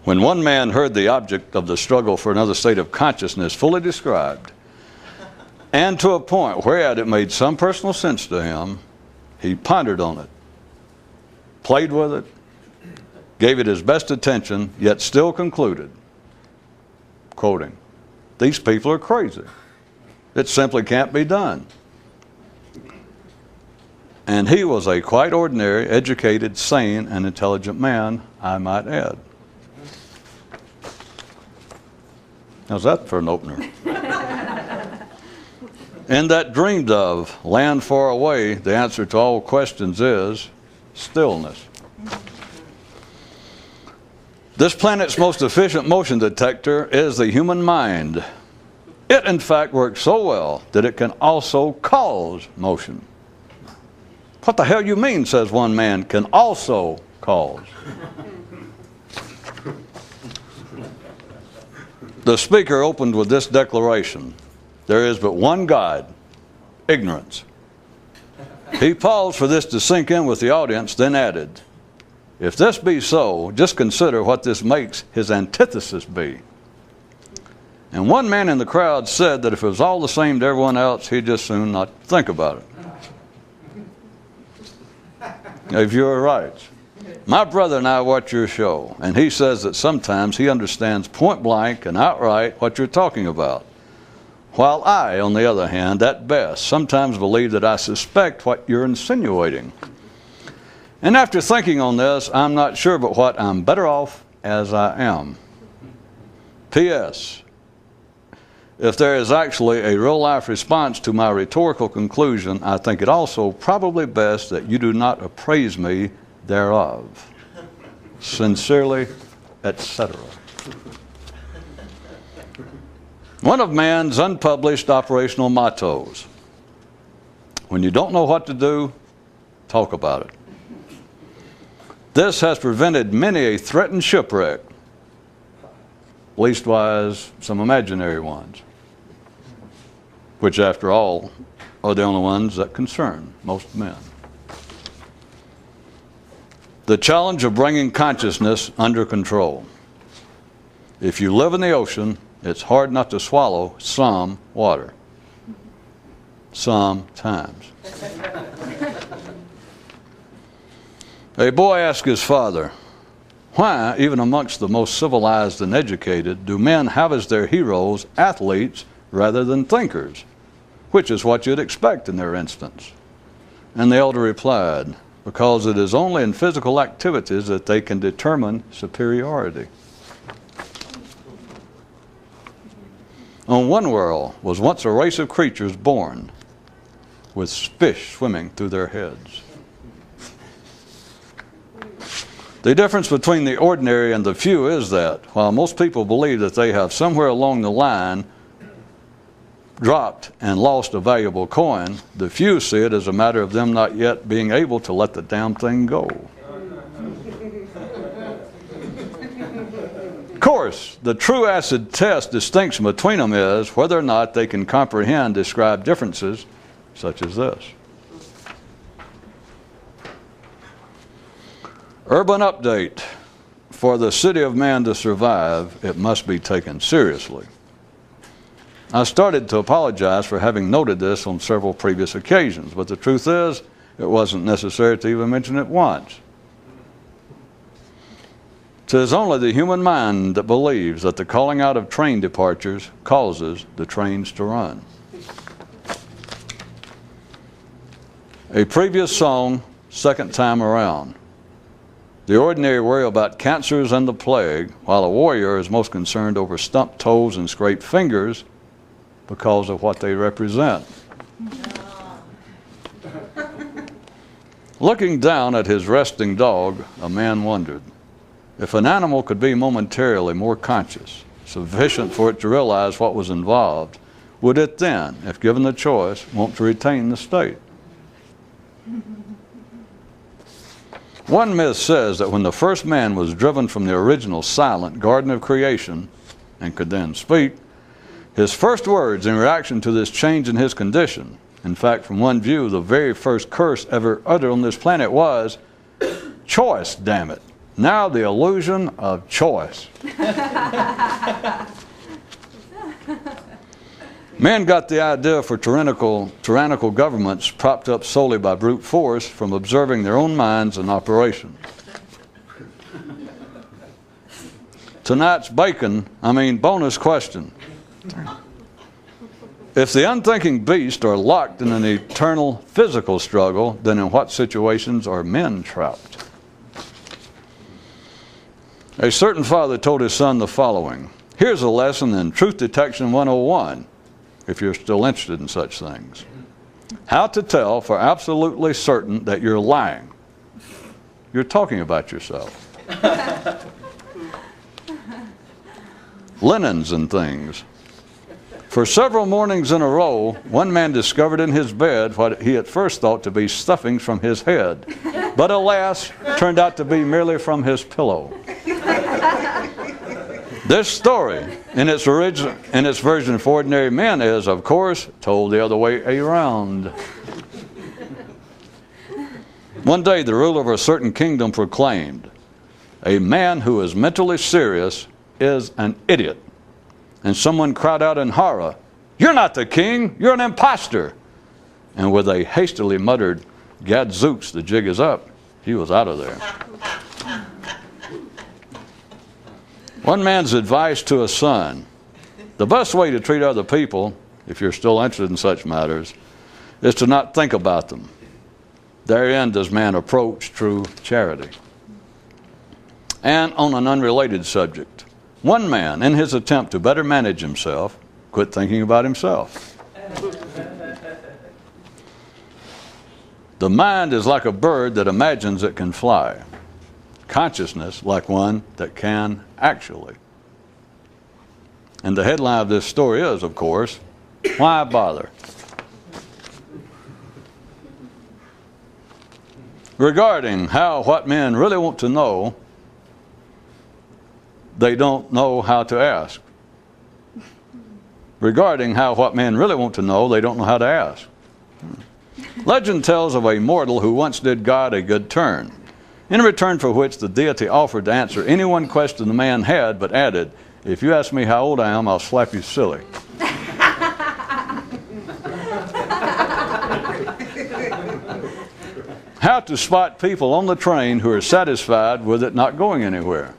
When one man heard the object of the struggle for another state of consciousness fully described, and to a point whereat it made some personal sense to him, he pondered on it, played with it, gave it his best attention, yet still concluded, quoting, "These people are crazy. It simply can't be done." And he was a quite ordinary, educated, sane, and intelligent man, I might add. How's that for an opener? In that dreamed of land far away, the answer to all questions is stillness. This planet's most efficient motion detector is the human mind. It, in fact, works so well that it can also cause motion. "What the hell you mean," says one man, "can also cause?" The speaker opened with this declaration: "There is but one God, ignorance." He paused for this to sink in with the audience, then added, "If this be so, just consider what this makes his antithesis be." And one man in the crowd said that if it was all the same to everyone else, he'd just soon not think about it. If you're right. My brother and I watch your show, and he says that sometimes he understands point blank and outright what you're talking about, while I, on the other hand, at best, sometimes believe that I suspect what you're insinuating. And after thinking on this, I'm not sure but what I'm better off as I am. P.S. If there is actually a real-life response to my rhetorical conclusion, I think it also probably best that you do not appraise me thereof. Sincerely, etc. One of man's unpublished operational mottos: when you don't know what to do, talk about it. This has prevented many a threatened shipwreck, leastwise some imaginary ones, which after all are the only ones that concern most men. The challenge of bringing consciousness under control. If you live in the ocean, it's hard not to swallow some water. Sometimes. A boy asked his father, "Why, even amongst the most civilized and educated, do men have as their heroes athletes rather than thinkers, which is what you'd expect in their instance?" And the elder replied, "Because it is only in physical activities that they can determine superiority." On one world was once a race of creatures born with fish swimming through their heads. The difference between the ordinary and the few is that, while most people believe that they have somewhere along the line dropped and lost a valuable coin, the few see it as a matter of them not yet being able to let the damn thing go. Of course, the true acid test distinction between them is whether or not they can comprehend described differences such as this. Urban update. For the city of man to survive, it must be taken seriously. I started to apologize for having noted this on several previous occasions, but the truth is, it wasn't necessary to even mention it once. 'Tis only the human mind that believes that the calling out of train departures causes the trains to run. A previous song, second time around. The ordinary worry about cancers and the plague, while a warrior is most concerned over stumped toes and scraped fingers because of what they represent. Looking down at his resting dog, a man wondered, if an animal could be momentarily more conscious, sufficient for it to realize what was involved, would it then, if given the choice, want to retain the state? One myth says that when the first man was driven from the original silent garden of creation and could then speak, his first words in reaction to this change in his condition, in fact, from one view, the very first curse ever uttered on this planet was, Choice, damn it. Now the illusion of choice. Men got the idea for tyrannical governments propped up solely by brute force from observing their own minds in operation. Tonight's bonus question. If the unthinking beasts are locked in an eternal physical struggle, then in what situations are men trapped? A certain father told his son the following. Here's a lesson in Truth Detection 101, if you're still interested in such things. How to tell for absolutely certain that you're lying. You're talking about yourself. Linens and things. For several mornings in a row, one man discovered in his bed what he at first thought to be stuffings from his head, but alas, turned out to be merely from his pillow. This story, in its version for ordinary men, is, of course, told the other way around. One day, the ruler of a certain kingdom proclaimed, "A man who is mentally serious is an idiot." And someone cried out in horror, "You're not the king, you're an imposter." And with a hastily muttered, "Gadzooks, the jig is up," he was out of there. One man's advice to a son: the best way to treat other people, if you're still interested in such matters, is to not think about them. Therein does man approach true charity. And on an unrelated subject, one man, in his attempt to better manage himself, quit thinking about himself. The mind is like a bird that imagines it can fly. Consciousness like one that can actually. And the headline of this story is, of course, why bother? Regarding what men really want to know, they don't know how to ask. Regarding what men really want to know, they don't know how to ask. Legend tells of a mortal who once did God a good turn, in return for which the deity offered to answer any one question the man had, but added, "If you ask me how old I am, I'll slap you silly." How to spot people on the train who are satisfied with it not going anywhere.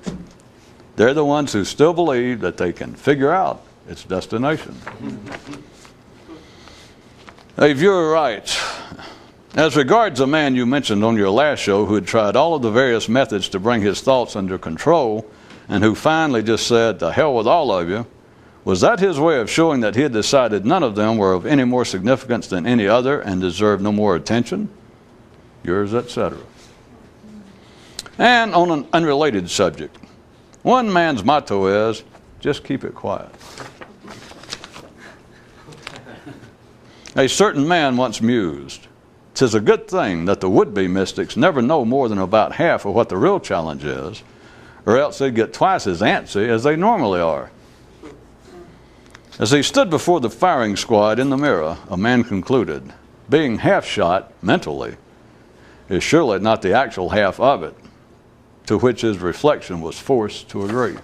They're the ones who still believe that they can figure out its destination. A viewer writes, as regards a man you mentioned on your last show who had tried all of the various methods to bring his thoughts under control and who finally just said, "To hell with all of you," was that his way of showing that he had decided none of them were of any more significance than any other and deserved no more attention? Yours, etc. And on an unrelated subject, one man's motto is, just keep it quiet. A certain man once mused, "'Tis a good thing that the would-be mystics never know more than about half of what the real challenge is, or else they'd get twice as antsy as they normally are." As he stood before the firing squad in the mirror, a man concluded, being half shot mentally is surely not the actual half of it, to which his reflection was forced to agree.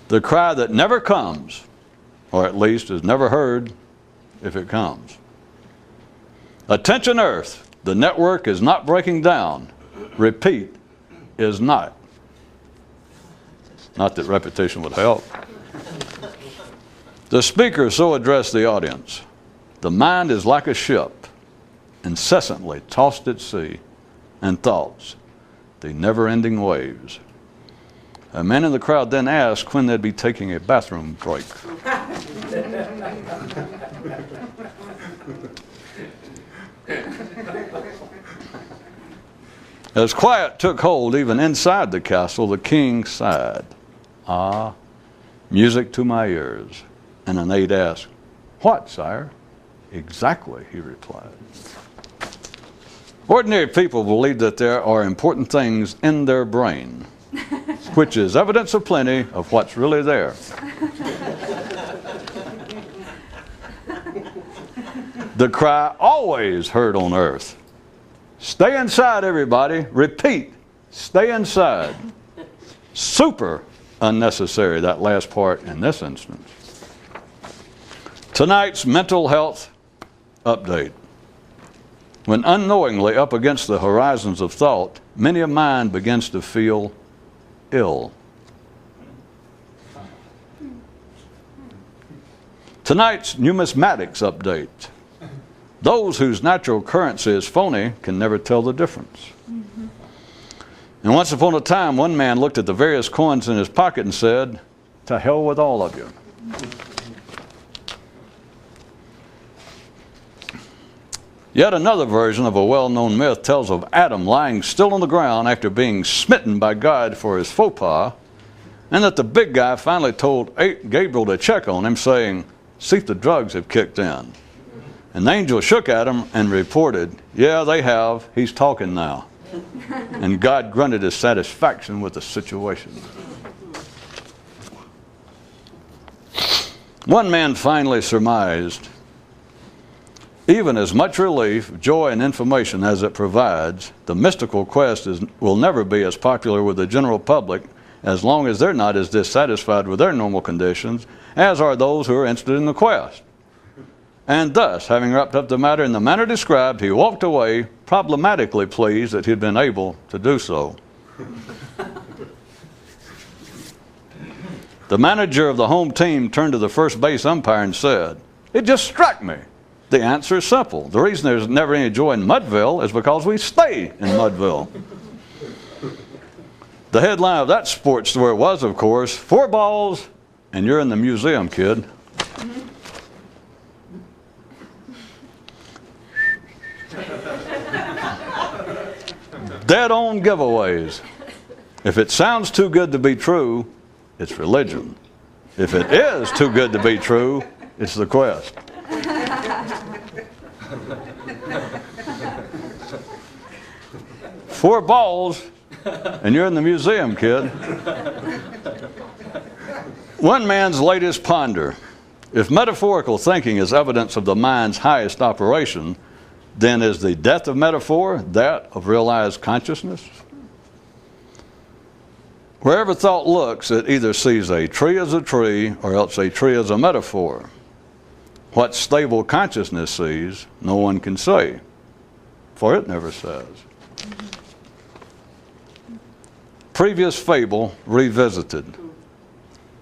The cry that never comes, or at least is never heard if it comes. Attention Earth, the network is not breaking down. Repeat, is not. Not that repetition would help. The speaker so addressed the audience: the mind is like a ship, incessantly tossed at sea, and thoughts, the never-ending waves. A man in the crowd then asked when they'd be taking a bathroom break. As quiet took hold even inside the castle, the king sighed. "Ah, music to my ears." And an aide asked, "What, sire?" "Exactly," he replied. Ordinary people believe that there are important things in their brain, which is evidence aplenty of what's really there. The cry always heard on earth, Stay inside, everybody. Repeat, stay inside. Super unnecessary, that last part in this instance. Tonight's mental health update. When unknowingly up against the horizons of thought, many a mind begins to feel ill. Tonight's numismatics update. Those whose natural currency is phony can never tell the difference. And once upon a time, one man looked at the various coins in his pocket and said, "To hell with all of you." Yet another version of a well-known myth tells of Adam lying still on the ground after being smitten by God for his faux pas, and that the big guy finally told Gabriel to check on him, saying, "See if the drugs have kicked in." And the angel shook at him and reported, "Yeah, they have. He's talking now." And God grunted his satisfaction with the situation. One man finally surmised, even as much relief, joy, and information as it provides, the mystical quest will never be as popular with the general public as long as they're not as dissatisfied with their normal conditions as are those who are interested in the quest. And thus, having wrapped up the matter in the manner described, he walked away, problematically pleased that he'd been able to do so. The manager of the home team turned to the first base umpire and said, "It just struck me. The answer is simple. The reason there's never any joy in Mudville is because we stay in Mudville." The headline of that sports story was, of course, 4 balls and you're in the museum, kid. Dead on giveaways. If it sounds too good to be true, it's religion. If it is too good to be true, it's the quest. Four balls, and you're in the museum, kid. One man's latest ponder. If metaphorical thinking is evidence of the mind's highest operation, then is the death of metaphor that of realized consciousness? Wherever thought looks, it either sees a tree as a tree or else a tree as a metaphor. What stable consciousness sees, no one can say, for it never says. Previous fable revisited.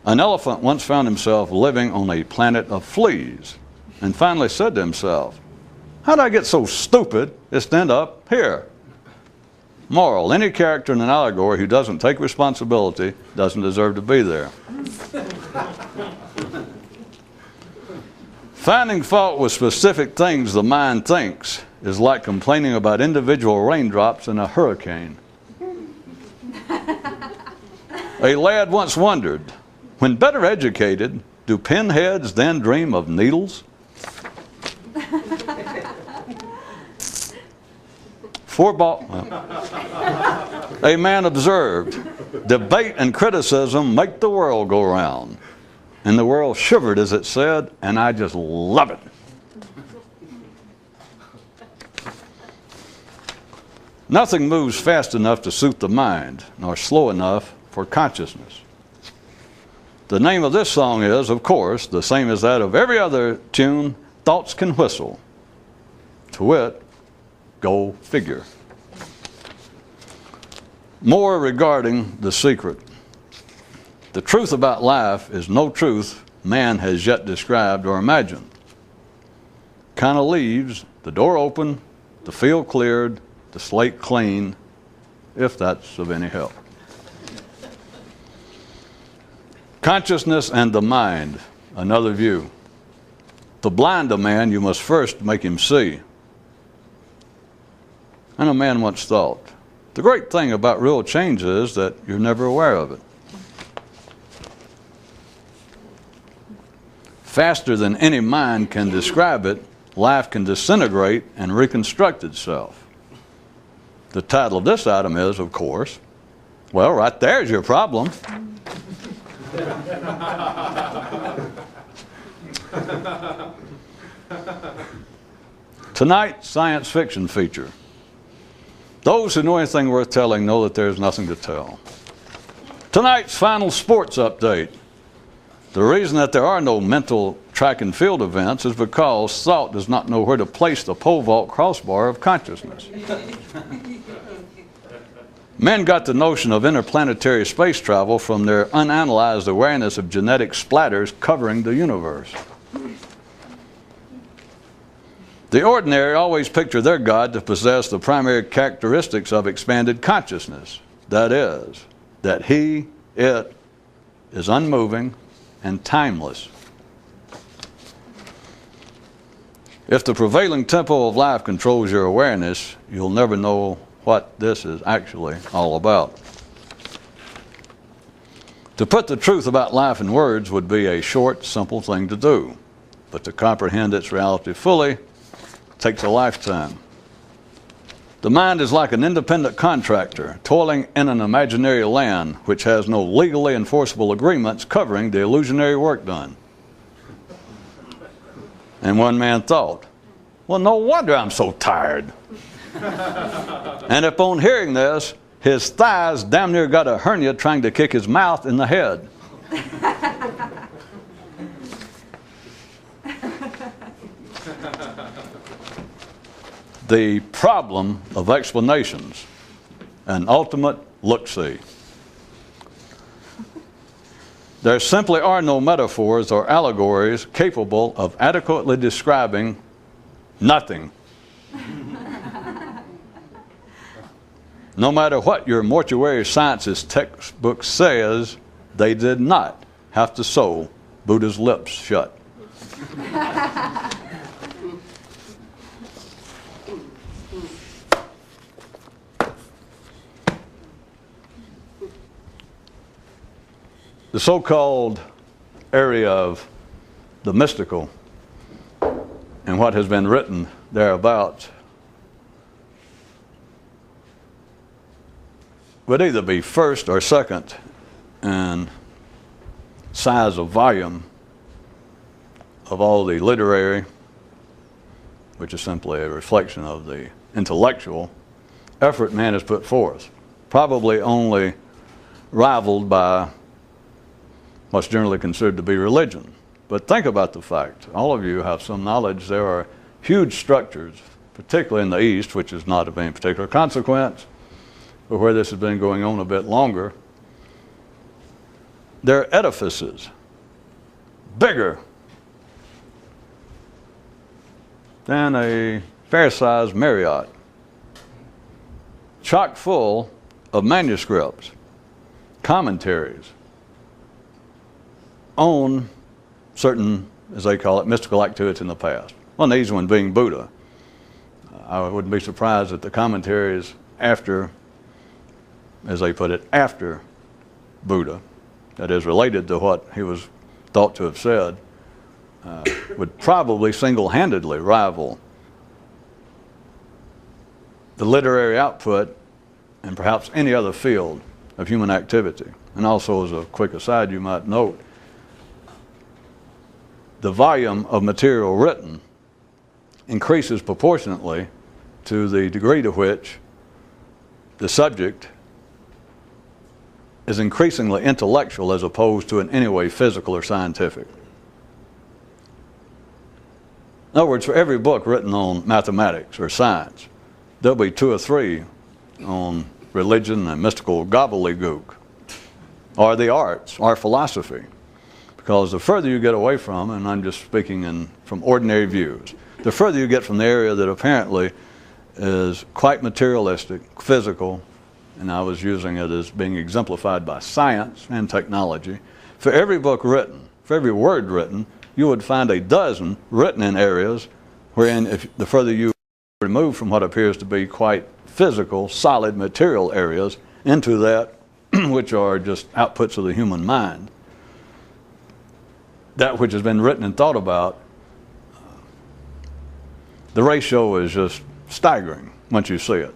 An elephant once found himself living on a planet of fleas and finally said to himself, "How did I get so stupid as to end up here?" Moral: any character in an allegory who doesn't take responsibility doesn't deserve to be there. Finding fault with specific things the mind thinks is like complaining about individual raindrops in a hurricane. A lad once wondered, when better educated, do pinheads then dream of needles? A man observed, debate and criticism make the world go round. And the world shivered as it said, and I just love it. Nothing moves fast enough to suit the mind, nor slow enough for consciousness. The name of this song is, of course, the same as that of every other tune, Thoughts Can Whistle. To wit, go figure. More regarding the secret. The truth about life is no truth man has yet described or imagined. Kind of leaves the door open, the field cleared, the slate clean, if that's of any help. Consciousness and the mind, another view. To blind a man, you must first make him see. And a man once thought, the great thing about real change is that you're never aware of it. Faster than any mind can describe it, life can disintegrate and reconstruct itself. The title of this item is, of course, well, right there's your problem. Tonight's science fiction feature. Those who know anything worth telling know that there is nothing to tell. Tonight's final sports update. The reason that there are no mental track and field events is because thought does not know where to place the pole vault crossbar of consciousness. Men got the notion of interplanetary space travel from their unanalyzed awareness of genetic splatters covering the universe. The ordinary always picture their God to possess the primary characteristics of expanded consciousness. That is, that he, it, is unmoving and timeless. If the prevailing tempo of life controls your awareness, you'll never know what this is actually all about. To put the truth about life in words would be a short, simple thing to do, but to comprehend its reality fully takes a lifetime. The mind is like an independent contractor toiling in an imaginary land which has no legally enforceable agreements covering the illusionary work done. And one man thought, well, no wonder I'm so tired. And upon hearing this, his thighs damn near got a hernia trying to kick his mouth in the head. The problem of explanations, an ultimate look-see. There simply are no metaphors or allegories capable of adequately describing nothing. No matter what your mortuary sciences textbook says, they did not have to sew Buddha's lips shut. The so-called area of the mystical and what has been written thereabouts would either be first or second in size of volume of all the literary, which is simply a reflection of the intellectual effort man has put forth, probably only rivaled by what's generally considered to be religion. But think about the fact, all of you have some knowledge, there are huge structures, particularly in the East, which is not of any particular consequence, but where this has been going on a bit longer. There are edifices, bigger than a fair-sized Marriott, chock full of manuscripts, commentaries, on certain, as they call it, mystical activities in the past. One easy one being Buddha. I wouldn't be surprised that the commentaries after, as they put it, after Buddha, that is related to what he was thought to have said, would probably single-handedly rival the literary output and perhaps any other field of human activity. And also, as a quick aside, you might note, the volume of material written increases proportionately to the degree to which the subject is increasingly intellectual as opposed to in any way physical or scientific. In other words, for every book written on mathematics or science, there'll be 2 or 3 on religion and mystical gobbledygook, or the arts, or philosophy. Because the further you get away from, and I'm just speaking from ordinary views, the further you get from the area that apparently is quite materialistic, physical, and I was using it as being exemplified by science and technology, for every book written, for every word written, you would find a dozen written in areas wherein if the further you remove from what appears to be quite physical, solid material areas into that which are just outputs of the human mind, that which has been written and thought about, the ratio is just staggering once you see it.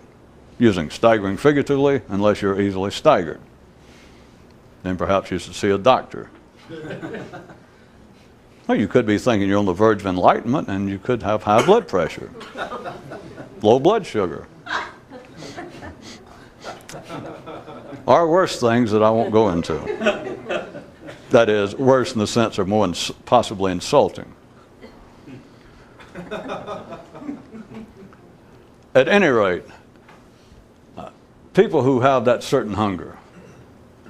Using staggering figuratively, unless you're easily staggered. Then perhaps you should see a doctor. Well, you could be thinking you're on the verge of enlightenment and you could have high blood pressure, low blood sugar. or worse things that I won't go into. That is, worse in the sense of more possibly insulting. At any rate, people who have that certain hunger,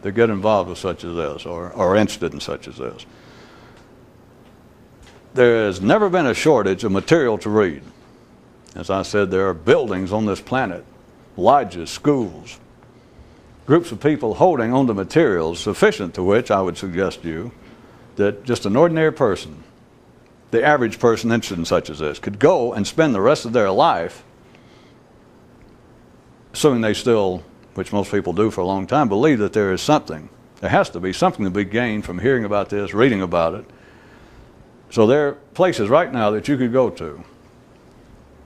that get involved with such as this, or are interested in such as this, there has never been a shortage of material to read. As I said, there are buildings on this planet, lodges, schools, groups of people holding on to materials sufficient to which I would suggest to you that just an ordinary person, the average person interested in such as this, could go and spend the rest of their life, assuming they still, which most people do for a long time, believe that there is something. There has to be something to be gained from hearing about this, reading about it. So there are places right now that you could go to,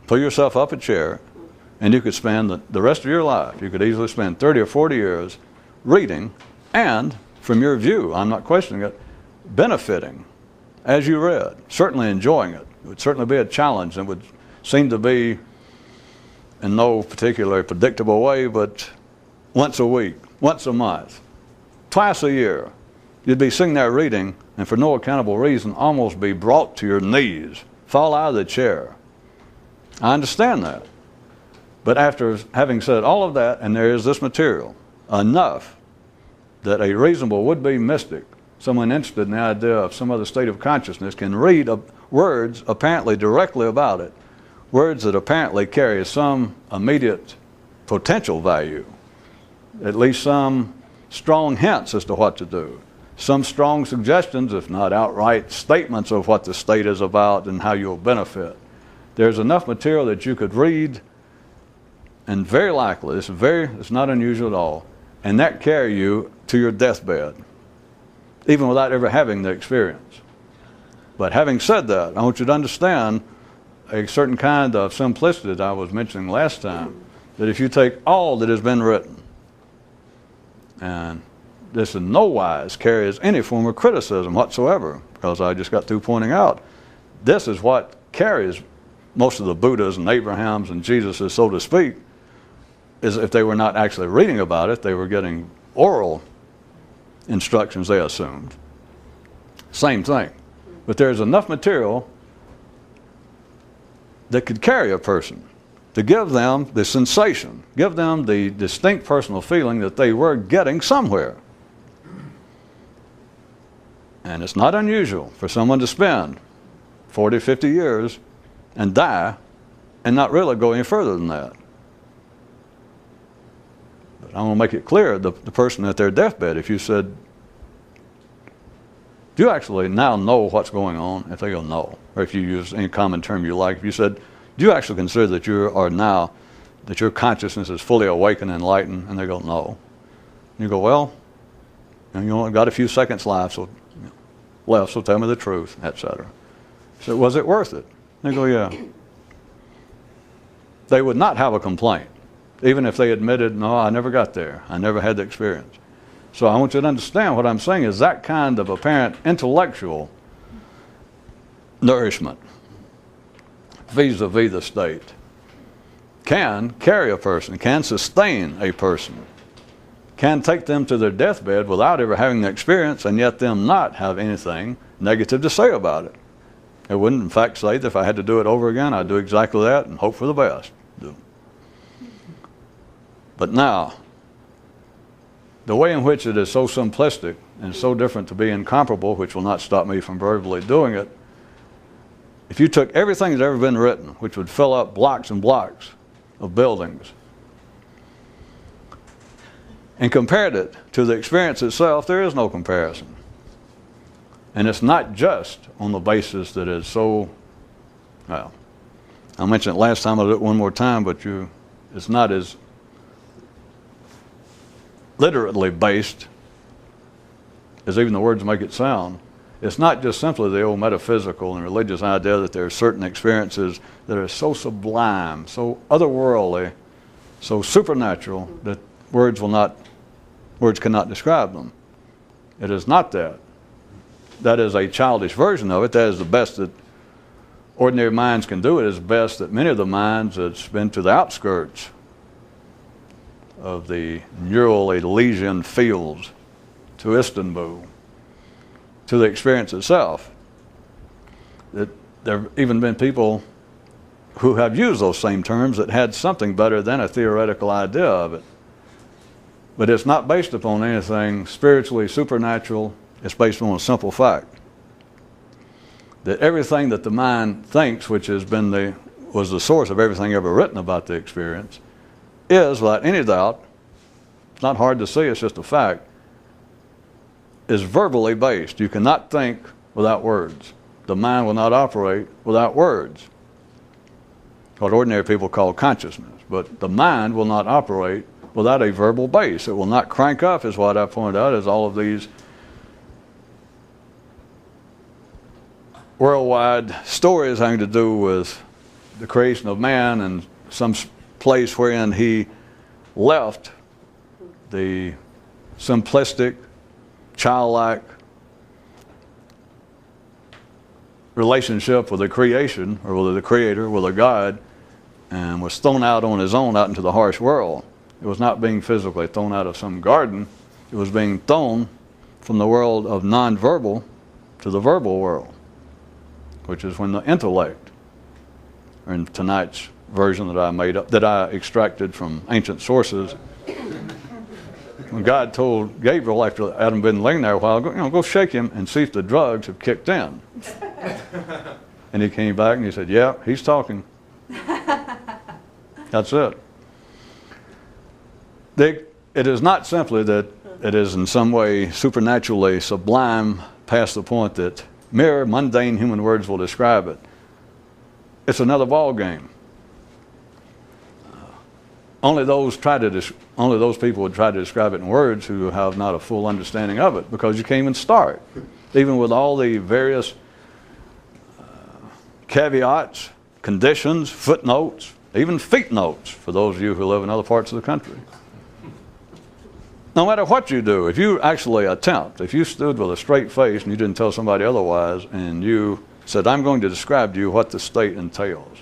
pull yourself up a chair, and you could spend the rest of your life, you could easily spend 30 or 40 years reading and, from your view, I'm not questioning it, benefiting as you read, certainly enjoying it. It would certainly be a challenge and would seem to be in no particular predictable way, but once a week, once a month, twice a year, you'd be sitting there reading and for no accountable reason almost be brought to your knees, fall out of the chair. I understand that. But after having said all of that, and there is this material, enough that a reasonable would-be mystic, someone interested in the idea of some other state of consciousness, can read words apparently directly about it, words that apparently carry some immediate potential value, at least some strong hints as to what to do, some strong suggestions, if not outright statements of what the state is about and how you'll benefit. There's enough material that you could read, and very likely, it's not unusual at all, and that carry you to your deathbed, even without ever having the experience. But having said that, I want you to understand a certain kind of simplicity that I was mentioning last time, that if you take all that has been written, and this in no wise carries any form of criticism whatsoever, because I just got through pointing out, this is what carries most of the Buddhas and Abrahams and Jesuses, so to speak, is if they were not actually reading about it, they were getting oral instructions, they assumed. Same thing. But there's enough material that could carry a person, to give them the sensation, give them the distinct personal feeling that they were getting somewhere. And it's not unusual for someone to spend 40, 50 years and die and not really go any further than that. But I want to make it clear, the person at their deathbed, if you said, do you actually now know what's going on? If they go, no. Or if you use any common term you like, if you said, do you actually consider that you are now, that your consciousness is fully awakened and enlightened? And they go, no. And you go, well, you only got a few seconds left, so tell me the truth, etc. So was it worth it? And they go, yeah. They would not have a complaint, even if they admitted, no, I never got there. I never had the experience. So I want you to understand what I'm saying is that kind of apparent intellectual nourishment vis-a-vis the state can carry a person, can sustain a person, can take them to their deathbed without ever having the experience and yet them not have anything negative to say about it. I wouldn't in fact say that if I had to do it over again, I'd do exactly that and hope for the best. But now, the way in which it is so simplistic and so different to be incomparable, which will not stop me from verbally doing it, if you took everything that's ever been written, which would fill up blocks and blocks of buildings, and compared it to the experience itself, there is no comparison. And it's not just on the basis that it's so, well, I mentioned it last time, I'll do it one more time, but it's not as literally based as even the words make it sound. It's not just simply the old metaphysical and religious idea that there are certain experiences that are so sublime, so otherworldly, so supernatural that words cannot describe them. It is not that. That is a childish version of it. That is the best that ordinary minds can do. It is best that many of the minds that's been to the outskirts of the neural Elysian fields to Istanbul, to the experience itself. That there have even been people who have used those same terms that had something better than a theoretical idea of it. But it's not based upon anything spiritually supernatural. It's based on a simple fact that everything that the mind thinks, which has been was the source of everything ever written about the experience, is, without any doubt, it's not hard to see, it's just a fact, is verbally based. You cannot think without words. The mind will not operate without words. What ordinary people call consciousness. But the mind will not operate without a verbal base. It will not crank up, is what I pointed out, as all of these worldwide stories having to do with the creation of man and some place wherein he left the simplistic, childlike relationship with the creation, or with the creator, with a God, and was thrown out on his own out into the harsh world. It was not being physically thrown out of some garden. It was being thrown from the world of non-verbal to the verbal world, which is when the intellect, or in tonight's version that I made up, that I extracted from ancient sources, when God told Gabriel, after Adam had been laying there a while, go shake him and see if the drugs have kicked in. And he came back and he said, yeah, he's talking. That's it. It is not simply that it is in some way supernaturally sublime past the point that mere mundane human words will describe it. It's another ball game. Only those people would try to describe it in words who have not a full understanding of it, because you can't even start. Even with all the various caveats, conditions, footnotes, even feet notes for those of you who live in other parts of the country. No matter what you do, if you actually attempt, if you stood with a straight face and you didn't tell somebody otherwise, and you said, I'm going to describe to you what the state entails,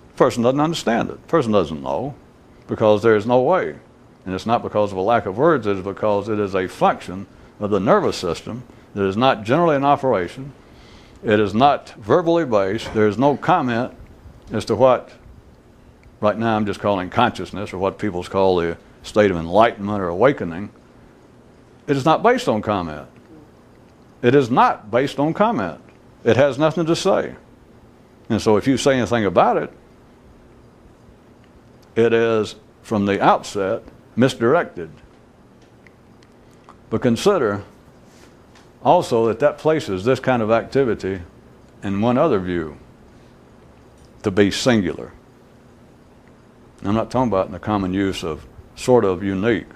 the person doesn't understand it. The person doesn't know, because there is no way. And it's not because of a lack of words, it is because it is a function of the nervous system that is not generally in operation. It is not verbally based. There is no comment as to what, right now I'm just calling consciousness, or what people call the state of enlightenment or awakening. It is not based on comment. It is not based on comment. It has nothing to say. And so if you say anything about it, it is from the outset misdirected. But consider also that places this kind of activity, in one other view, to be singular. I'm not talking about in the common use of sort of unique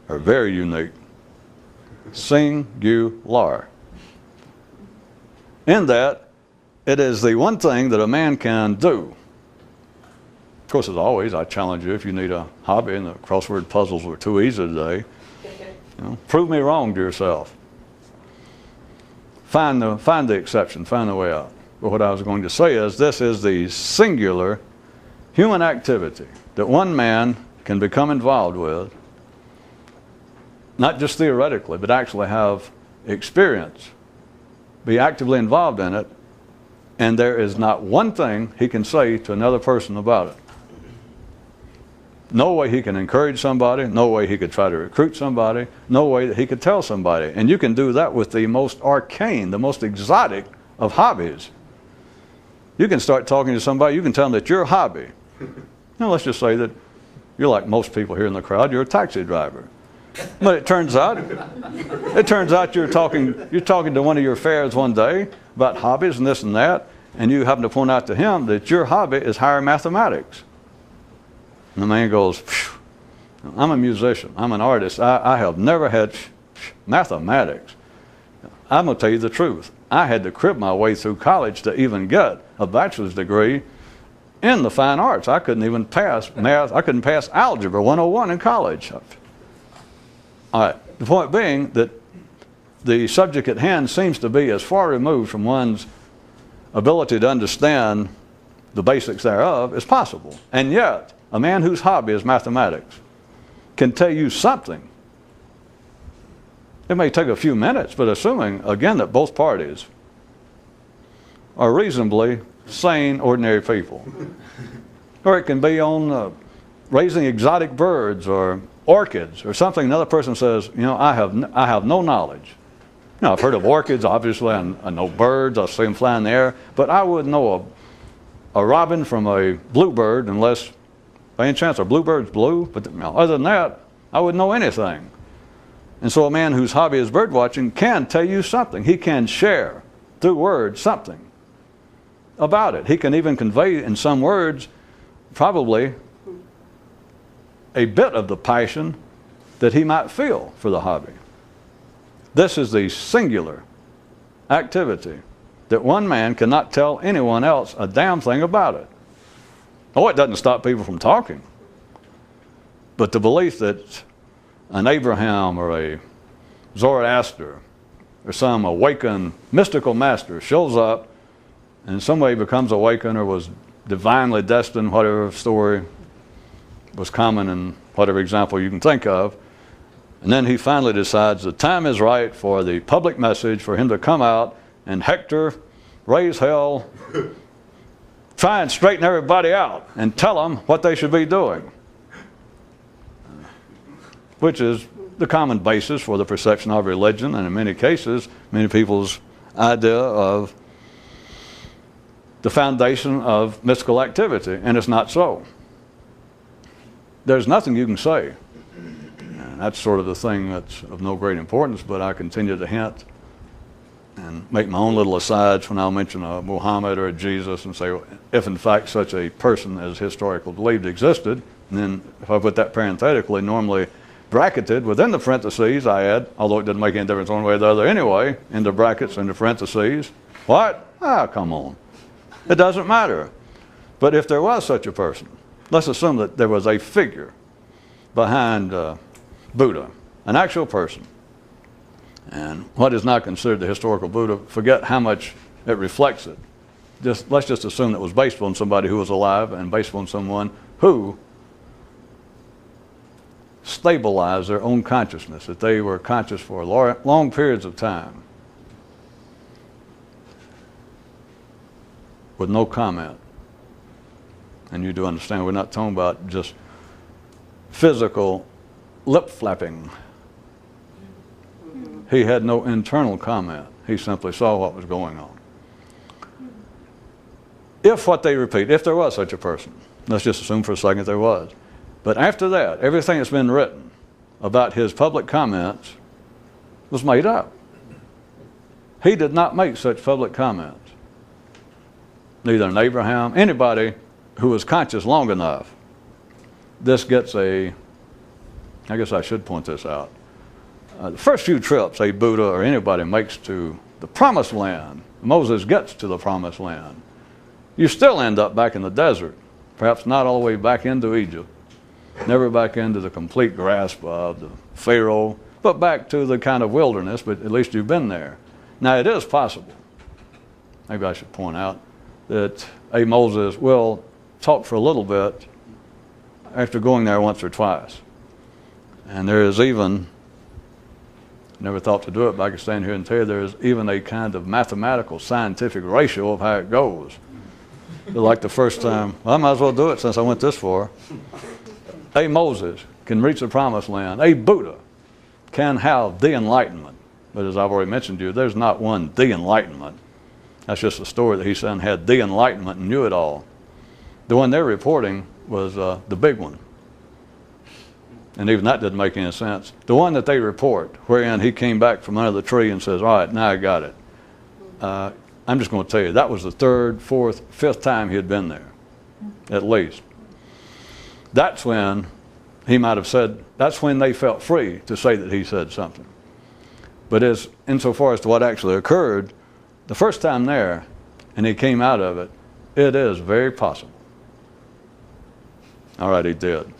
or very unique. Singular. In that, it is the one thing that a man can do. Of course, as always, I challenge you, if you need a hobby and the crossword puzzles were too easy today, prove me wrong to yourself. Find the exception, find the way out. But what I was going to say is, this is the singular human activity that one man can become involved with, not just theoretically, but actually have experience, be actively involved in it, and there is not one thing he can say to another person about it. No way he can encourage somebody, no way he could try to recruit somebody, no way that he could tell somebody. And you can do that with the most arcane, the most exotic of hobbies. You can start talking to somebody, you can tell them that your hobby, let's just say that you're like most people here in the crowd, you're a taxi driver. But it turns out you're talking to one of your fares one day about hobbies and this and that, and you happen to point out to him that your hobby is higher mathematics. And the man goes, I'm a musician, I'm an artist, I have never had mathematics. I'm going to tell you the truth. I had to crib my way through college to even get a bachelor's degree in the fine arts. I couldn't even pass math, I couldn't pass Algebra 101 in college. All right, the point being that the subject at hand seems to be as far removed from one's ability to understand the basics thereof as possible. And yet, a man whose hobby is mathematics can tell you something. It may take a few minutes, but assuming, again, that both parties are reasonably sane, ordinary people. Or it can be on raising exotic birds or orchids or something. Another person says, you know, I have no knowledge. You know, I've heard of orchids, obviously. I know birds. I see them fly in the air. But I wouldn't know a robin from a bluebird unless, by any chance, are bluebirds blue? But you know, other than that, I wouldn't know anything. And so a man whose hobby is bird watching can tell you something. He can share through words something about it. He can even convey in some words probably a bit of the passion that he might feel for the hobby. This is the singular activity that one man cannot tell anyone else a damn thing about it. Oh, it doesn't stop people from talking. But the belief that an Abraham or a Zoroaster or some awakened mystical master shows up and in some way becomes awakened or was divinely destined, whatever story was common in whatever example you can think of, and then he finally decides the time is right for the public message for him to come out and hector, raise hell, try and straighten everybody out and tell them what they should be doing, which is the common basis for the perception of religion, and in many cases, many people's idea of the foundation of mystical activity, and it's not so. There's nothing you can say. And that's sort of the thing that's of no great importance, but I continue to hint and make my own little asides when I'll mention a Muhammad or a Jesus and say, if in fact such a person as historically believed existed, and then if I put that parenthetically, normally bracketed within the parentheses, I add, although it doesn't make any difference one way or the other anyway, into brackets, into parentheses. What? Ah, come on. It doesn't matter. But if there was such a person, let's assume that there was a figure behind Buddha, an actual person. And what is not considered the historical Buddha, forget how much it reflects it. Let's just assume that it was based on somebody who was alive and based on someone who stabilized their own consciousness, that they were conscious for long periods of time with no comment. And you do understand we're not talking about just physical lip flapping. He had no internal comment. He simply saw what was going on. If what they repeat, if there was such a person, let's just assume for a second there was. But after that, everything that's been written about his public comments was made up. He did not make such public comments. Neither an Abraham, anybody who was conscious long enough. This gets I guess I should point this out. The first few trips a Buddha or anybody makes to the promised land, Moses gets to the promised land, you still end up back in the desert, perhaps not all the way back into Egypt, never back into the complete grasp of the Pharaoh, but back to the kind of wilderness, but at least you've been there. Now it is possible, maybe I should point out, that a Moses will talk for a little bit after going there once or twice. And there is even, never thought to do it, but I can stand here and tell you there is even a kind of mathematical, scientific ratio of how it goes. Like the first time, well, I might as well do it since I went this far. A Moses can reach the promised land. A Buddha can have the enlightenment. But as I've already mentioned to you, there's not one the enlightenment. That's just a story that he said had the enlightenment and knew it all. The one they're reporting was the big one. And even that didn't make any sense. The one that they report, wherein he came back from under the tree and says, all right, now I got it. I'm just going to tell you, that was the third, fourth, fifth time he had been there, at least. That's when he might have said, that's when they felt free to say that he said something. But insofar as to what actually occurred, the first time there, and he came out of it, it is very possible. All right, he did.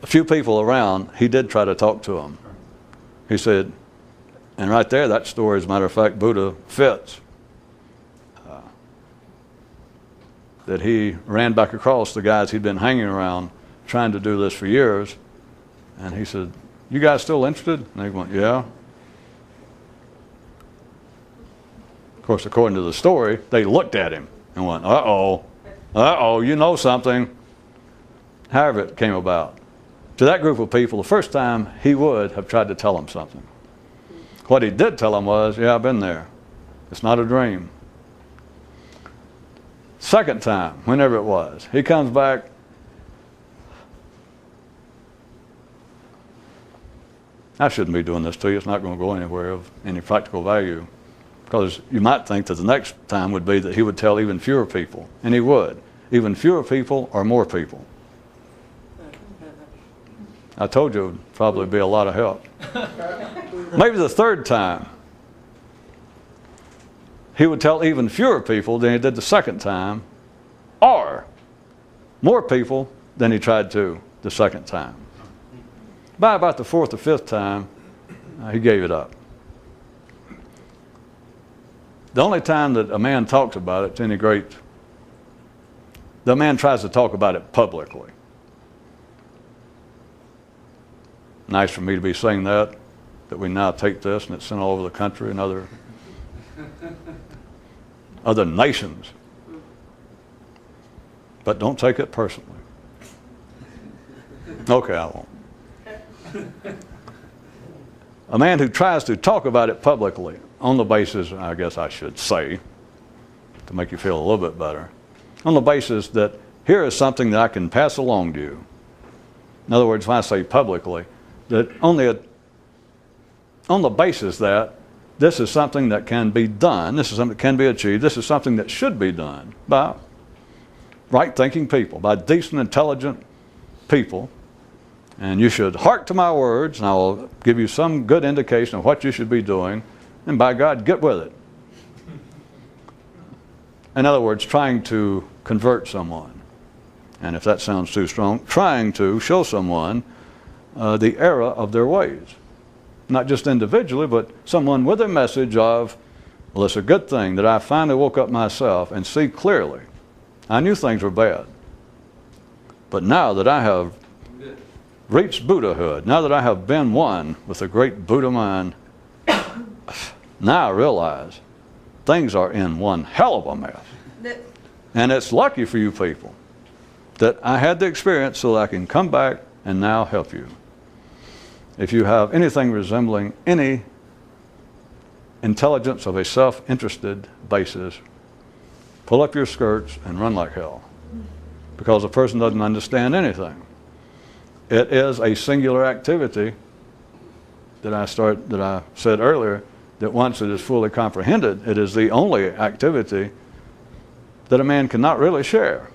A few people around, he did try to talk to them. He said, and right there, that story, as a matter of fact, Buddha fits. that he ran back across the guys he'd been hanging around trying to do this for years. And he said, "You guys still interested?" And they went, "Yeah." Of course, according to the story, they looked at him and went, "Uh-oh, you know something." However it came about. To that group of people, the first time he would have tried to tell them something. What he did tell them was, "Yeah, I've been there. It's not a dream." Second time, whenever it was, he comes back. "I shouldn't be doing this to you. It's not going to go anywhere of any practical value." Because you might think that the next time would be that he would tell even fewer people. And he would. Even fewer people or more people. I told you it would probably be a lot of help. Maybe the third time, he would tell even fewer people than he did the second time, or more people than he tried to the second time. By about the fourth or fifth time, he gave it up. The only time that a man talks about it to any great, the man tries to talk about it publicly. Nice for me to be saying that we now take this and it's sent all over the country and other nations. But don't take it personally. Okay, I won't. A man who tries to talk about it publicly on the basis, I guess I should say, to make you feel a little bit better, on the basis that here is something that I can pass along to you. In other words, when I say publicly, that on the basis that this is something that can be done, this is something that can be achieved, this is something that should be done by right-thinking people, by decent, intelligent people, and you should hearken to my words, and I will give you some good indication of what you should be doing, and by God, get with it. In other words, trying to convert someone. And if that sounds too strong, trying to show someone the error of their ways. Not just individually, but someone with a message of, well, it's a good thing that I finally woke up myself and see clearly. I knew things were bad. But now that I have reached Buddhahood, now that I have been one with the great Buddha mind, now I realize things are in one hell of a mess. And it's lucky for you people that I had the experience so that I can come back and now help you. If you have anything resembling any intelligence of a self-interested basis, pull up your skirts and run like hell. Because a person doesn't understand anything. It is a singular activity that I said earlier, that once it is fully comprehended, it is the only activity that a man cannot really share.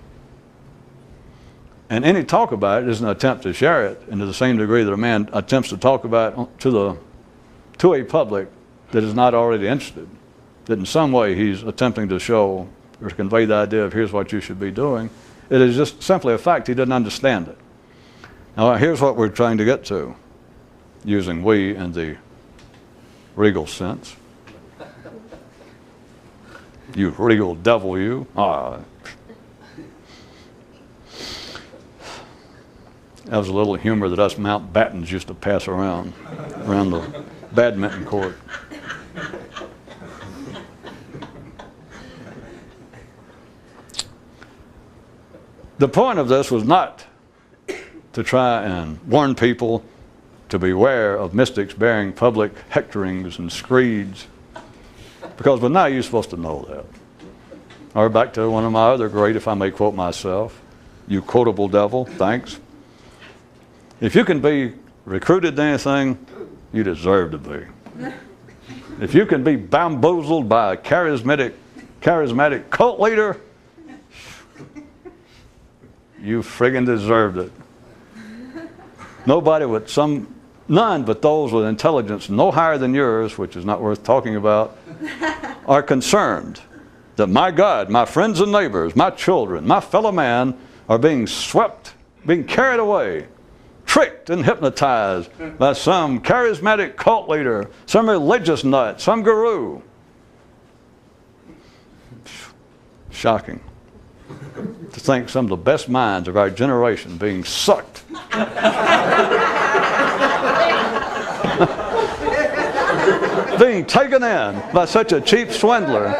And any talk about it is an attempt to share it, and to the same degree that a man attempts to talk about it to a public that is not already interested, that in some way he's attempting to show or convey the idea of here's what you should be doing, it is just simply a fact he doesn't understand it. Now here's what we're trying to get to, using we in the regal sense. You regal devil, you. That was a little humor that us Mountbattens used to pass around the badminton court. The point of this was not to try and warn people to beware of mystics bearing public hectorings and screeds, because by now you're supposed to know that. Or back to one of my other great, if I may quote myself, you quotable devil, thanks. If you can be recruited to anything, you deserve to be. If you can be bamboozled by a charismatic cult leader, you friggin' deserved it. None but those with intelligence no higher than yours, which is not worth talking about, are concerned that my God, my friends and neighbors, my children, my fellow man are being swept, being carried away, tricked and hypnotized by some charismatic cult leader, some religious nut, some guru. Shocking. to think some of the best minds of our generation being sucked being taken in by such a cheap swindler.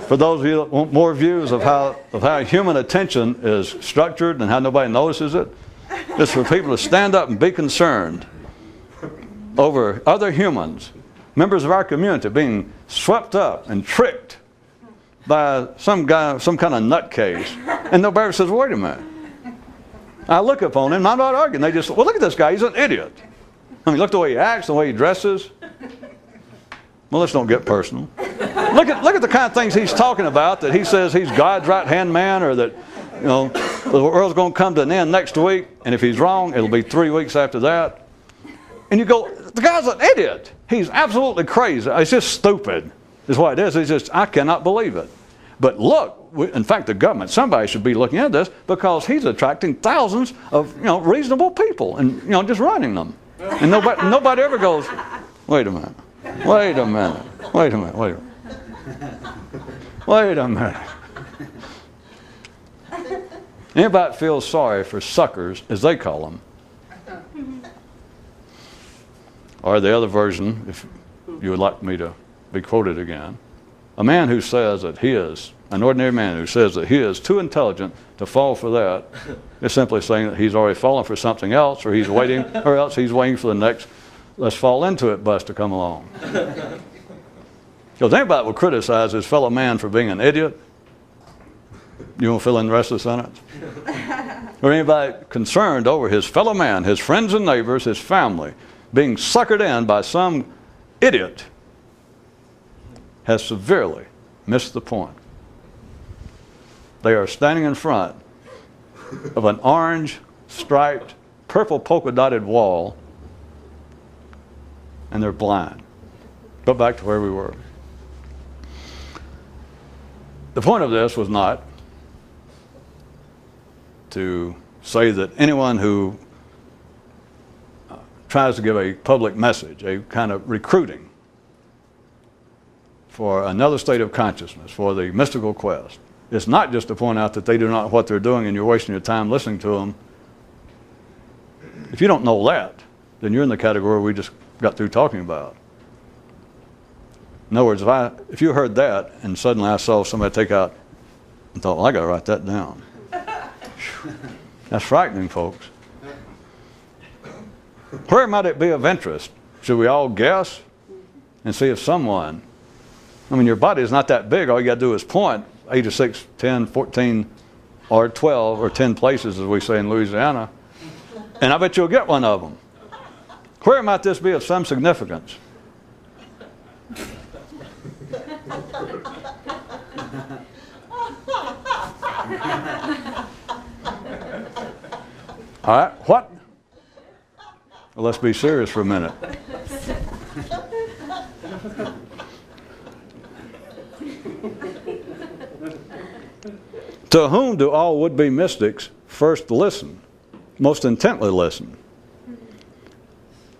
For those of you that want more views of how human attention is structured and how nobody notices it, it's for people to stand up and be concerned over other humans, members of our community, being swept up and tricked by some guy, some kind of nutcase, and nobody ever says, wait a minute. I look upon him, I'm not arguing, they just, well, look at this guy, he's an idiot. I mean, look the way he acts, the way he dresses. Well, let's don't get personal. Look at the kind of things he's talking about, that he says he's God's right-hand man, or that, you know, the world's going to come to an end next week, and if he's wrong, it'll be 3 weeks after that. And you go, the guy's an idiot. He's absolutely crazy. It's just stupid, is what it is. It's just, I cannot believe it. But look, in fact, the government, somebody should be looking at this, because he's attracting thousands of, you know, reasonable people and, you know, just running them. And nobody ever goes, wait a minute, wait a minute, wait a minute, wait a minute. Wait a minute. Anybody feels sorry for suckers, as they call them? Or the other version, if you would like me to be quoted again. A man who says that he is, an ordinary man who says that he is too intelligent to fall for that, is simply saying that he's already fallen for something else, or he's waiting, or else he's waiting for the next let's fall into it bus to come along. Because anybody will criticize his fellow man for being an idiot. You want to fill in the rest of the sentence? Or anybody concerned over his fellow man, his friends and neighbors, his family, being suckered in by some idiot, has severely missed the point. They are standing in front of an orange, striped, purple polka-dotted wall, and they're blind. Go back to where we were. The point of this was not to say that anyone who tries to give a public message, a kind of recruiting for another state of consciousness, for the mystical quest, it's not just to point out that they do not know what they're doing and you're wasting your time listening to them. If you don't know that, then you're in the category we just got through talking about. In other words, if you heard that and suddenly I saw somebody take out and thought, well, I got to write that down. That's frightening, folks. Where might it be of interest? Should we all guess and see if someone, I mean, your body is not that big. All you got to do is point 8 or 6, 10, 14, or 12, or 10 places, as we say in Louisiana, and I bet you'll get one of them. Where might this be of some significance? All right, what? Well, let's be serious for a minute. To whom do all would-be mystics first listen, most intently listen?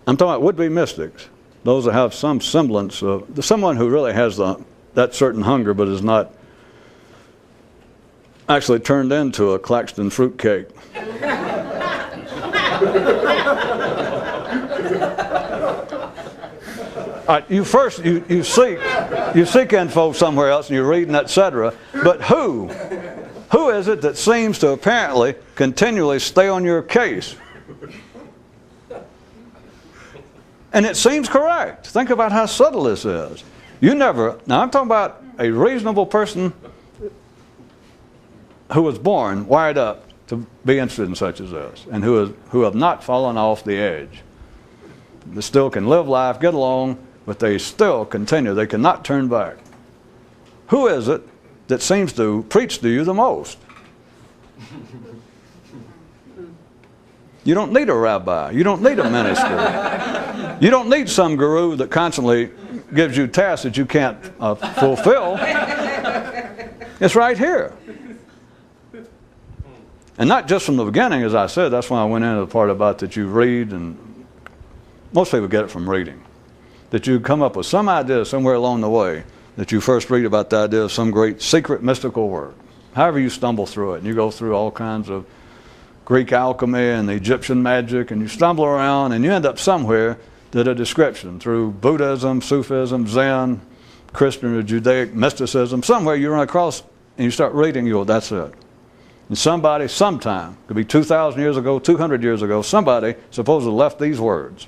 I'm talking about would-be mystics, those that have some semblance of, someone who really has that certain hunger but is not actually turned into a Claxton fruitcake. You seek info somewhere else and you're reading, etc. But who is it that seems to apparently continually stay on your case? And it seems correct. Think about how subtle this is. Now I'm talking about a reasonable person who was born wired up to be interested in such as this, and who have not fallen off the edge. They still can live life, get along, but they still continue. They cannot turn back. Who is it that seems to preach to you the most? You don't need a rabbi. You don't need a minister. You don't need some guru that constantly gives you tasks that you can't fulfill. It's right here. And not just from the beginning, as I said. That's when I went into the part about that you read, and most people get it from reading. That you come up with some idea somewhere along the way, that you first read about the idea of some great secret mystical work. however you stumble through it. And you go through all kinds of Greek alchemy and the Egyptian magic, and you stumble around and you end up somewhere that a description through Buddhism, Sufism, Zen, Christian or Judaic mysticism, somewhere you run across and you start reading, you go, that's it. And somebody, sometime, could be 2,000 years ago, 200 years ago, somebody supposedly left these words.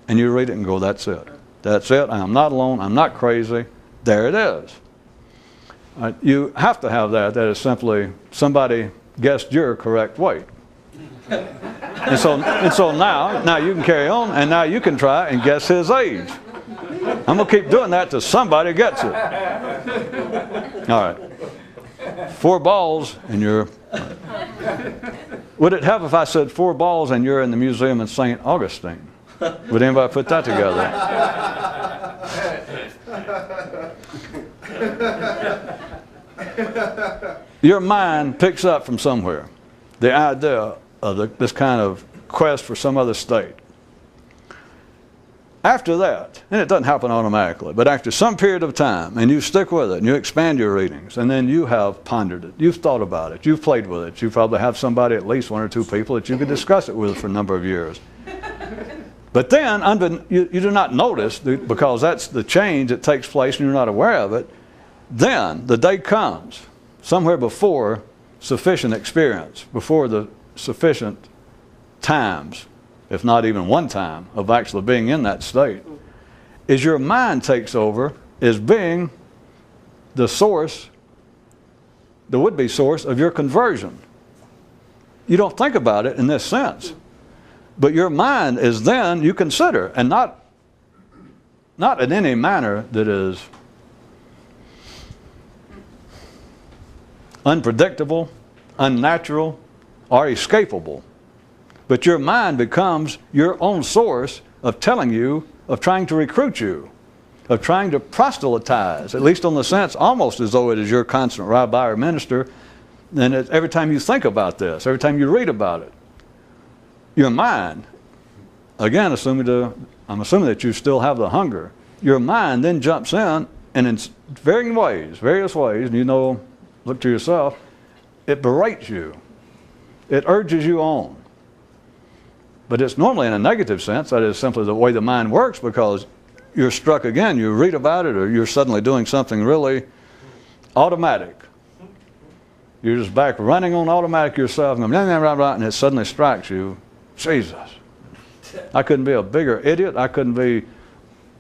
And you read it and go, that's it. That's it. I am not alone. I'm not crazy. There it is. You have to have that. That is simply somebody guessed your correct weight. And so now you can carry on, and now you can try and guess his age. I'm going to keep doing that till somebody gets it. All right. 4 balls and you're... Would it help if I said 4 balls and you're in the museum in St. Augustine? Would anybody put that together? Your mind picks up from somewhere the idea of this kind of quest for some other state. After that, and it doesn't happen automatically, but after some period of time, and you stick with it, and you expand your readings, and then you have pondered it, you've thought about it, you've played with it, you probably have somebody, at least 1 or 2 people, that you could discuss it with for a number of years. But then, you do not notice, because that's the change that takes place and you're not aware of it, then the day comes, somewhere before sufficient experience, before the sufficient times, if not even one time, of actually being in that state, is your mind takes over as being the source, the would-be source of your conversion. You don't think about it in this sense. But your mind is then, you consider, and not in any manner that is unpredictable, unnatural, or escapable. But your mind becomes your own source of telling you, of trying to recruit you, of trying to proselytize, at least on the sense, almost as though it is your constant rabbi or minister. And every time you think about this, every time you read about it, your mind, again, I'm assuming that you still have the hunger, your mind then jumps in, and in various ways, and you know, look to yourself, it berates you. It urges you on. But it's normally in a negative sense. That is simply the way the mind works, because you're struck again, you read about it, or you're suddenly doing something really automatic. You're just back running on automatic yourself, and it suddenly strikes you. Jesus, I couldn't be a bigger idiot. I couldn't be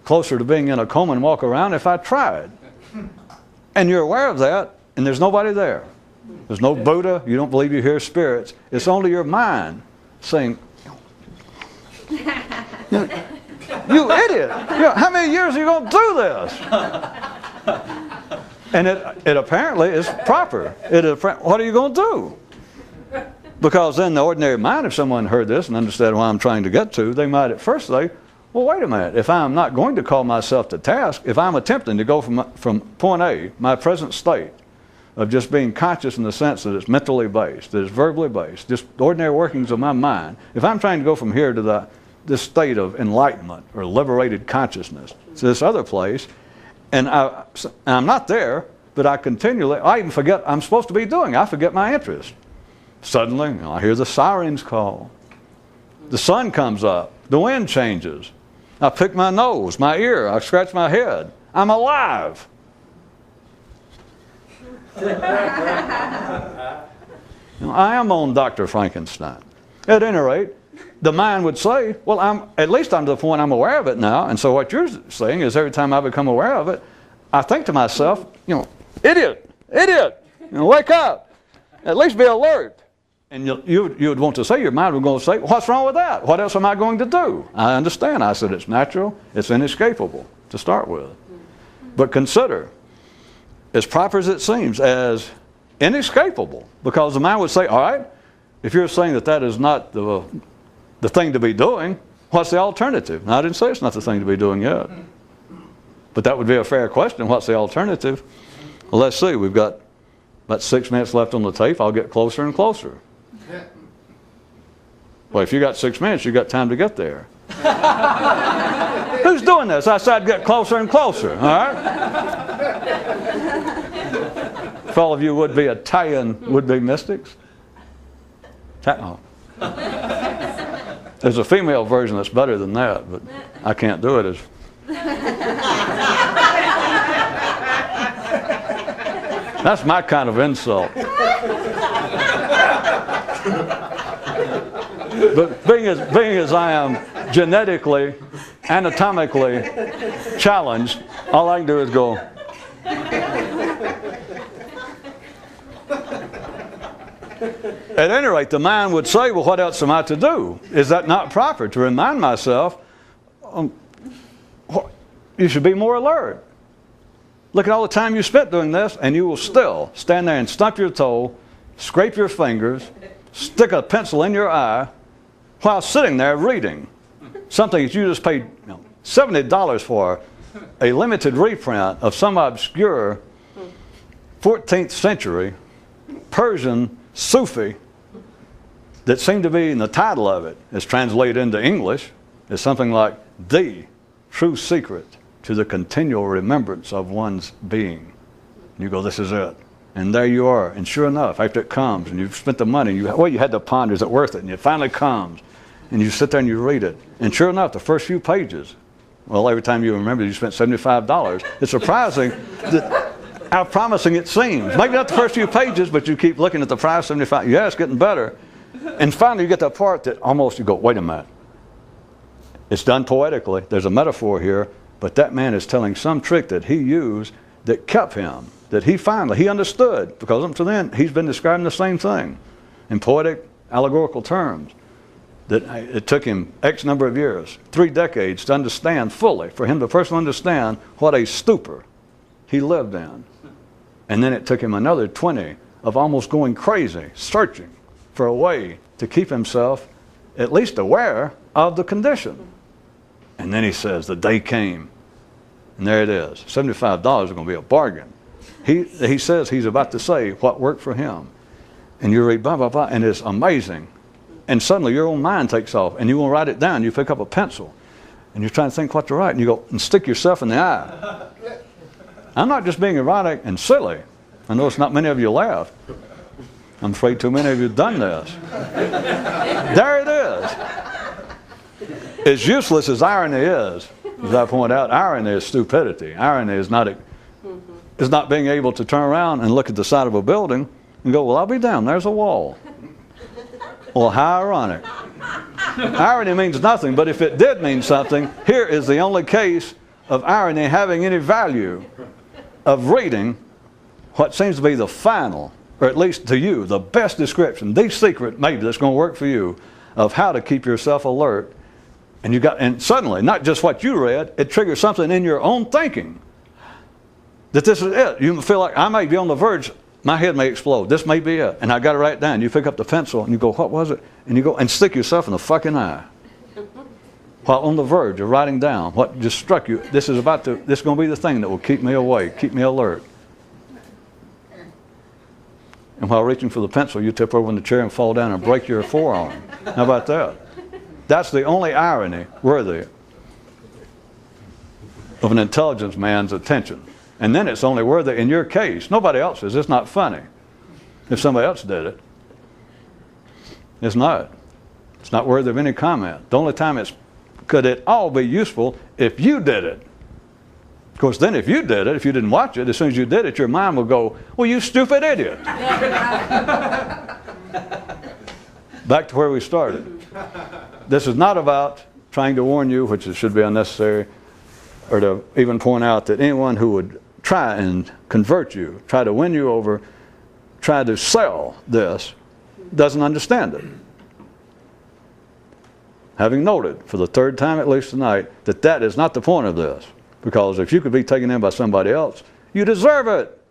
closer to being in a coma and walk around if I tried. And you're aware of that, and there's nobody there. There's no Buddha. You don't believe you hear spirits. It's only your mind saying, you idiot. How many years are you going to do this? And it apparently is proper. What are you going to do? Because then the ordinary mind, if someone heard this and understood what I'm trying to get to, they might at first say, well, wait a minute. If I'm not going to call myself to task, if I'm attempting to go from point A, my present state, of just being conscious in the sense that it's mentally based, that it's verbally based, just ordinary workings of my mind, if I'm trying to go from here to this state of enlightenment or liberated consciousness to this other place, and I'm not there, but I even forget I'm supposed to be doing. I forget my interest. Suddenly, I hear the sirens call. The sun comes up. The wind changes. I pick my nose, my ear. I scratch my head. I'm alive. I am on Dr. Frankenstein. At any rate, the mind would say, well, at least I'm to the point I'm aware of it now. And so what you're saying is every time I become aware of it, I think to myself, idiot, wake up. At least be alert. And you would want to say, your mind would go and say, what's wrong with that? What else am I going to do? I understand. I said it's natural. It's inescapable to start with. But consider, as proper as it seems, as inescapable. Because the mind would say, all right, if you're saying that is not the thing to be doing, what's the alternative? Now, I didn't say it's not the thing to be doing yet. But that would be a fair question. What's the alternative? Well, let's see. We've got about 6 minutes left on the tape. I'll get closer and closer. Well, if you got 6 minutes, you got time to get there. Who's doing this? I said get closer and closer, all right? for all of you would-be Italian would-be mystics. Oh. There's a female version that's better than that, but I can't do it. That's my kind of insult. But being as I am genetically, anatomically challenged, all I can do is go. At any rate, the mind would say, well, what else am I to do? Is that not proper to remind myself, you should be more alert. Look at all the time you spent doing this, and you will still stand there and stump your toe, scrape your fingers, stick a pencil in your eye, while sitting there reading something that you just paid $70 for, a limited reprint of some obscure 14th century Persian Sufi that seemed to be in the title of it, is translated into English, is something like The True Secret to the Continual Remembrance of One's Being. And you go, this is it. And there you are. And sure enough, after it comes, and you've spent the money, you had to ponder, is it worth it? And it finally comes. And you sit there and you read it. And sure enough, the first few pages, well, every time you remember you spent $75, it's surprising how promising it seems. Maybe not the first few pages, but you keep looking at the price, $75. Yeah, it's getting better. And finally you get that part that almost you go, wait a minute. It's done poetically. There's a metaphor here, but that man is telling some trick that he used that kept him, that he understood, because up to then he's been describing the same thing in poetic, allegorical terms. That it took him X number of years, 3 decades, to understand fully, for him to first understand what a stupor he lived in. And then it took him another 20 of almost going crazy, searching for a way to keep himself at least aware of the condition. And then he says, the day came. And there it is. $75 is going to be a bargain. He says he's about to say what worked for him. And you read blah, blah, blah, and it's amazing. And suddenly your own mind takes off, and you want to write it down. You pick up a pencil, and you're trying to think what to write, and you go and stick yourself in the eye. I'm not just being ironic and silly. I know it's not many of you laugh. I'm afraid too many of you have done this. There it is. As useless as irony is, as I point out, irony is stupidity. Irony is not being able to turn around and look at the side of a building and go, well, I'll be damned, there's a wall. Well, how ironic. Irony means nothing, but if it did mean something, here is the only case of irony having any value, of reading what seems to be the final, or at least to you, the best description, the secret maybe that's going to work for you, of how to keep yourself alert. And suddenly, not just what you read, it triggers something in your own thinking that this is it. You feel like I may be on the verge. My head may explode. This may be it. And I got to write it down. You pick up the pencil and you go, what was it? And you go and stick yourself in the fucking eye. While on the verge of writing down what just struck you. This is going to be the thing that will keep me awake, keep me alert. And while reaching for the pencil, you tip over in the chair and fall down and break your forearm. How about that? That's the only irony worthy of an intelligence man's attention. And then it's only worthy in your case. Nobody else's. It's not funny. If somebody else did it, it's not. It's not worthy of any comment. The only time could it all be useful if you did it. Of course, then if you did it, if you didn't watch it, as soon as you did it, your mind will go, well, you stupid idiot. Back to where we started. This is not about trying to warn you, which should be unnecessary, or to even point out that anyone who would try and convert you, try to win you over, try to sell this, doesn't understand it. Having noted, for the 3rd time at least tonight, that is not the point of this. Because if you could be taken in by somebody else, you deserve it.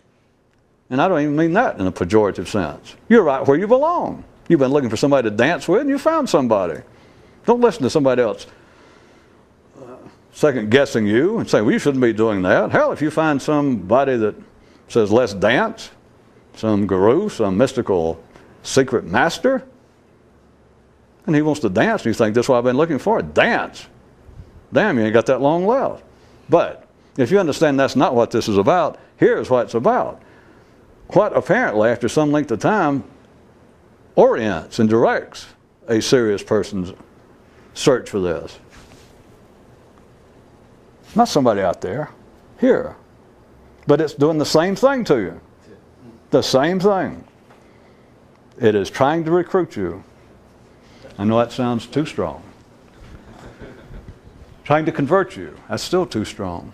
And I don't even mean that in a pejorative sense. You're right where you belong. You've been looking for somebody to dance with, and you found somebody. Don't listen to somebody else second-guessing you and say, well, you shouldn't be doing that. Hell, if you find somebody that says, let's dance, some guru, some mystical secret master, and he wants to dance, and you think, that's what I've been looking for, dance. Damn, you ain't got that long left. But if you understand that's not what this is about, here's what it's about. what apparently, after some length of time, orients and directs a serious person's search for this. Not somebody out there, here. But it's doing the same thing to you. The same thing. It is trying to recruit you. I know that sounds too strong. Trying to convert you. That's still too strong.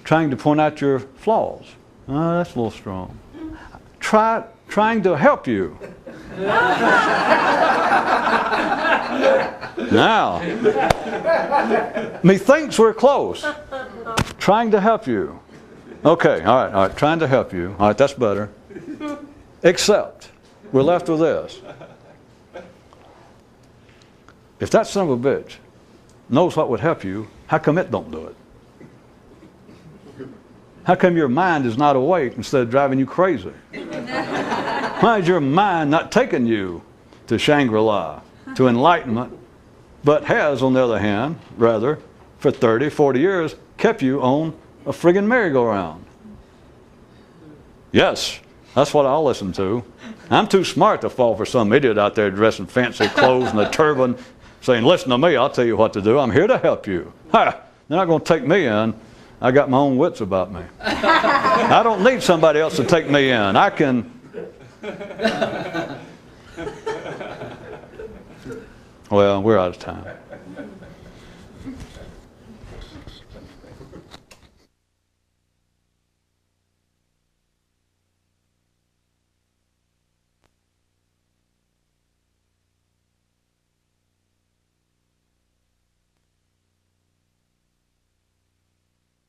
Trying to point out your flaws. That's a little strong. Trying to help you. Now, methinks we're close. Trying to help you. Okay, all right, trying to help you. All right, that's better. Except, we're left with this. If that son of a bitch knows what would help you, how come it don't do it? How come your mind is not awake instead of driving you crazy? Why is your mind not taking you to Shangri-La, to enlightenment, but has, on the other hand, rather, for 30, 40 years, kept you on a friggin' merry-go-round? Yes, that's what I'll listen to. I'm too smart to fall for some idiot out there dressed in fancy clothes and a turban saying, listen to me, I'll tell you what to do. I'm here to help you. Ha! They're not going to take me in. I got my own wits about me. I don't need somebody else to take me in. I can... Well, we're out of time.